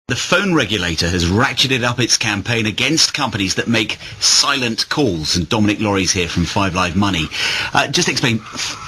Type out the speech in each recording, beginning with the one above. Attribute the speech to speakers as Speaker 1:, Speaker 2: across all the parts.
Speaker 1: The phone regulator has ratcheted up its campaign against companies that make silent calls. And Dominic Laurie's here from 5 Live Money. Just explain,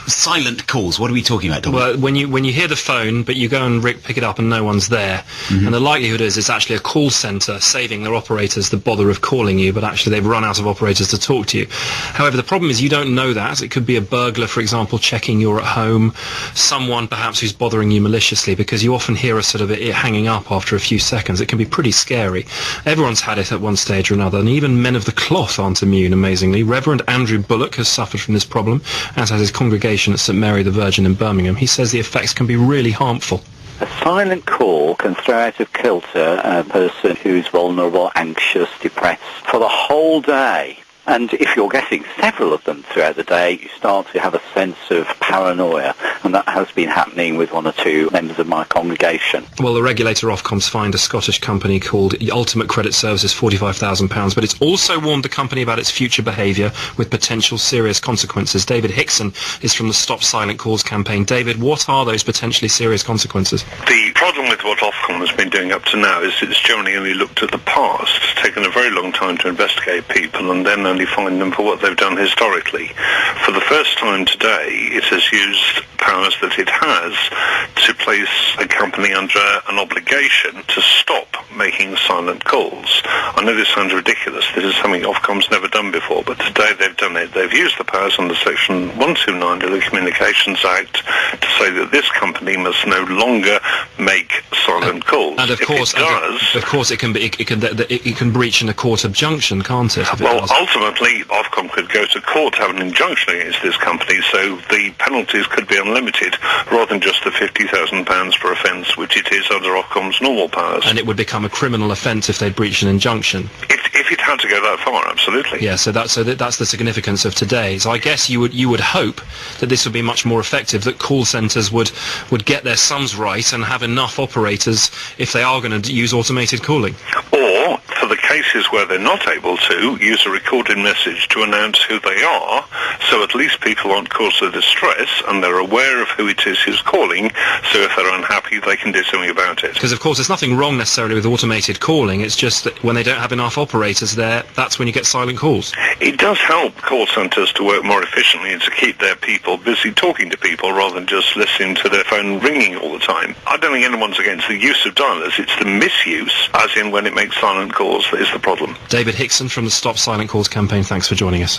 Speaker 1: silent calls, what are we talking about, Dominic?
Speaker 2: Well, when you hear the phone, but you go and pick it up and no one's there, and the likelihood is it's actually a call centre saving their operators the bother of calling you, but actually they've run out of operators to talk to you. However, the problem is you don't know that. It could be a burglar, for example, checking you're at home, someone perhaps who's bothering you maliciously, because you often hear a sort of it hanging up after a few seconds. It can be pretty scary. Everyone's had it at one stage or another, and even men of the cloth aren't immune, amazingly. Reverend Andrew Bullock has suffered from this problem, as has his congregation at St Mary the Virgin in Birmingham. He says the effects can be really harmful.
Speaker 3: A silent call can throw out of kilter a person who's vulnerable, anxious, depressed for the whole day. And if you're getting several of them throughout the day, you start to have a sense of paranoia, and that has been happening with one or two members of my congregation.
Speaker 2: Well, the regulator Ofcom's fined a Scottish company called Ultimate Credit Services £45,000, but it's also warned the company about its future behaviour with potential serious consequences. David Hickson is from the Stop Silent Calls campaign. David, what are those potentially serious consequences?
Speaker 4: The problem with what Ofcom has been doing up to now is it's generally only looked at the past. It's taken a very long time to investigate people and then only fine them for what they've done historically. For the first time today, it has used powers that it has to place a company under an obligation to stop making silent calls. I know this sounds ridiculous. This is something Ofcom's never done before, but today they've done it. They've used the powers under Section 129 of the Communications Act to say that this company must no longer make silent calls.
Speaker 2: And of course, it can breach in a court objection, can't it?
Speaker 4: Well, ultimately, Ofcom could go to court to have an injunction against this company, so the penalties could be unlimited rather than just the £50,000 per offence, which it is under Ofcom's normal powers.
Speaker 2: And it would become a criminal offence if they breached an injunction.
Speaker 4: If it had to go that far, absolutely.
Speaker 2: Yeah, so that's the significance of today. So I guess you would hope that this would be much more effective, that call centres would get their sums right and have enough operators if they are going to use automated calling.
Speaker 4: Or, for the cases where they're not able to, use a recorded message to announce who they are, so at least people aren't caused of distress and they're aware of who it is who's calling, so if they're unhappy they can do something about it.
Speaker 2: Because of course there's nothing wrong necessarily with automated calling, it's just that when they don't have enough operators there, that's when you get silent calls.
Speaker 4: It does help call centres to work more efficiently and to keep their people busy talking to people rather than just listening to their phone ringing all the time. I don't think anyone's against the use of dialers, it's the misuse, as in when it makes silent calls, that is the problem.
Speaker 2: David Hickson from the Stop Silent Calls campaign, thanks for joining us.